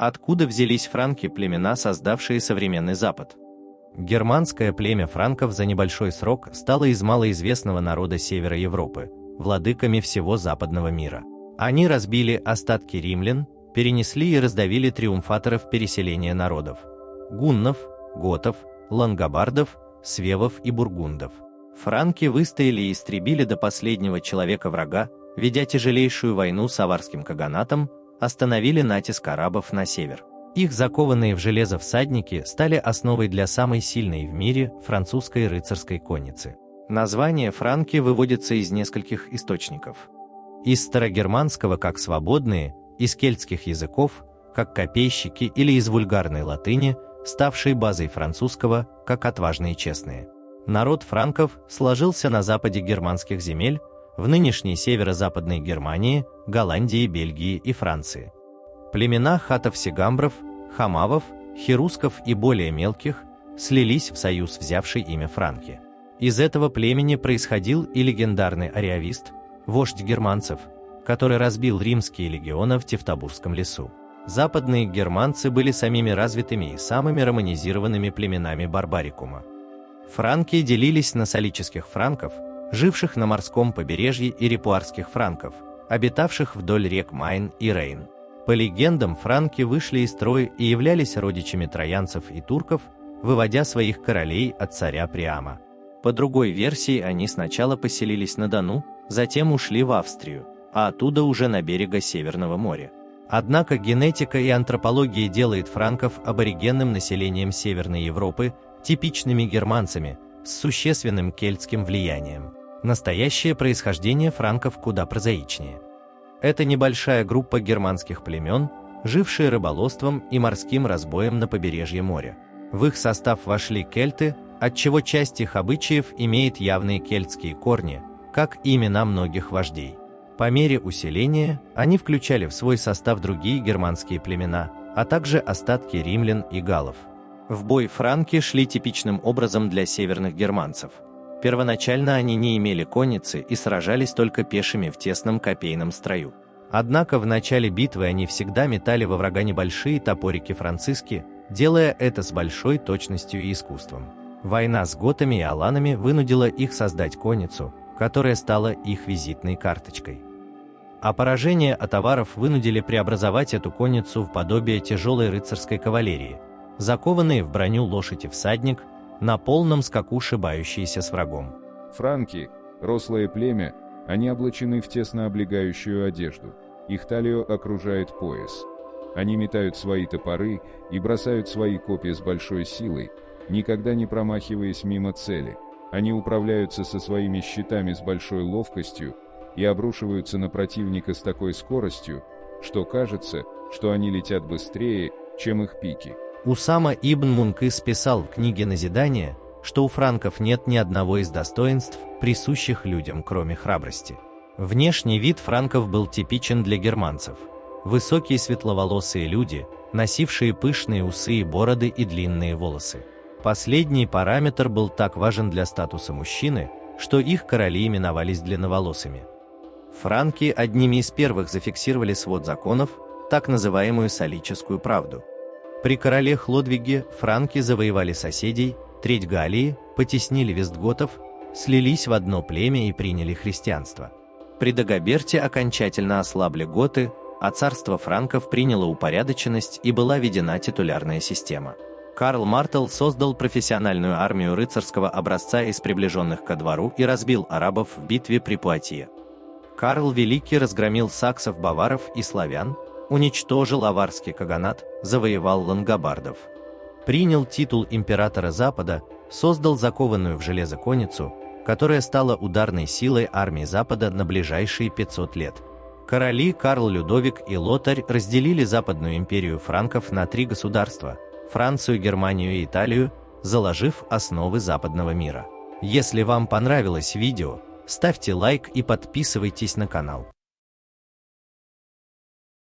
Откуда взялись франки, племена, создавшие современный Запад? Германское племя франков за небольшой срок стало из малоизвестного народа севера Европы владыками всего западного мира. Они разбили остатки римлян, перенесли и раздавили триумфаторов переселения народов – гуннов, готов, лангобардов, свевов и бургундов. Франки выстояли и истребили до последнего человека врага, ведя тяжелейшую войну с аварским каганатом, остановили натиск арабов на север. Их закованные в железо всадники стали основой для самой сильной в мире французской рыцарской конницы. Название франки выводится из нескольких источников. Из старогерманского как свободные, из кельтских языков как копейщики или из вульгарной латыни, ставшей базой французского как отважные и честные. Народ франков сложился на западе германских земель, в нынешней северо-западной Германии, Голландии, Бельгии и Франции. Племена хатов-сигамбров, хамавов, херусков и более мелких слились в союз, взявший имя франки. Из этого племени происходил и легендарный ариавист, вождь германцев, который разбил римские легионы в Тевтобурском лесу. Западные германцы были самими развитыми и самыми романизированными племенами барбарикума. Франки делились на солических франков, живших на морском побережье, и репуарских франков, обитавших вдоль рек Майн и Рейн. По легендам, франки вышли из строя и являлись родичами троянцев и турков, выводя своих королей от царя Приама. По другой версии, они сначала поселились на Дону, затем ушли в Австрию, а оттуда уже на берега Северного моря. Однако генетика и антропология делает франков аборигенным населением Северной Европы, типичными германцами, с существенным кельтским влиянием. Настоящее происхождение франков куда прозаичнее. Это небольшая группа германских племен, жившие рыболовством и морским разбоем на побережье моря. В их состав вошли кельты, отчего часть их обычаев имеет явные кельтские корни, как и имена многих вождей. По мере усиления они включали в свой состав другие германские племена, а также остатки римлян и галлов. В бой франки шли типичным образом для северных германцев. Первоначально они не имели конницы и сражались только пешими в тесном копейном строю. Однако в начале битвы они всегда метали во врага небольшие топорики-франциски, делая это с большой точностью и искусством. Война с готами и аланами вынудила их создать конницу, которая стала их визитной карточкой. А поражения от аваров вынудили преобразовать эту конницу в подобие тяжелой рыцарской кавалерии, закованные в броню лошадь и всадник, на полном скаку шибающиеся с врагом. Франки – рослое племя, они облачены в тесно облегающую одежду, их талию окружает пояс. Они метают свои топоры и бросают свои копья с большой силой, никогда не промахиваясь мимо цели. Они управляются со своими щитами с большой ловкостью и обрушиваются на противника с такой скоростью, что кажется, что они летят быстрее, чем их пики. Усама ибн Мункис писал в книге «Назидание», что у франков нет ни одного из достоинств, присущих людям, кроме храбрости. Внешний вид франков был типичен для германцев. Высокие светловолосые люди, носившие пышные усы и бороды и длинные волосы. Последний параметр был так важен для статуса мужчины, что их короли именовались длинноволосыми. Франки одними из первых зафиксировали свод законов, так называемую солическую правду. При короле Хлодвиге франки завоевали соседей, треть Галлии, потеснили вестготов, слились в одно племя и приняли христианство. При Дагоберте окончательно ослабли готы, а царство франков приняло упорядоченность и была введена титулярная система. Карл Мартел создал профессиональную армию рыцарского образца из приближенных ко двору и разбил арабов в битве при Пуатье. Карл Великий разгромил саксов, баваров и славян, уничтожил аварский каганат, завоевал лангобардов. Принял титул императора Запада, создал закованную в железо конницу, которая стала ударной силой армии Запада на ближайшие 500 лет. Короли Карл Людовик и Лотарь разделили Западную империю франков на 3 государства – Францию, Германию и Италию, заложив основы западного мира. Если вам понравилось видео, ставьте лайк и подписывайтесь на канал.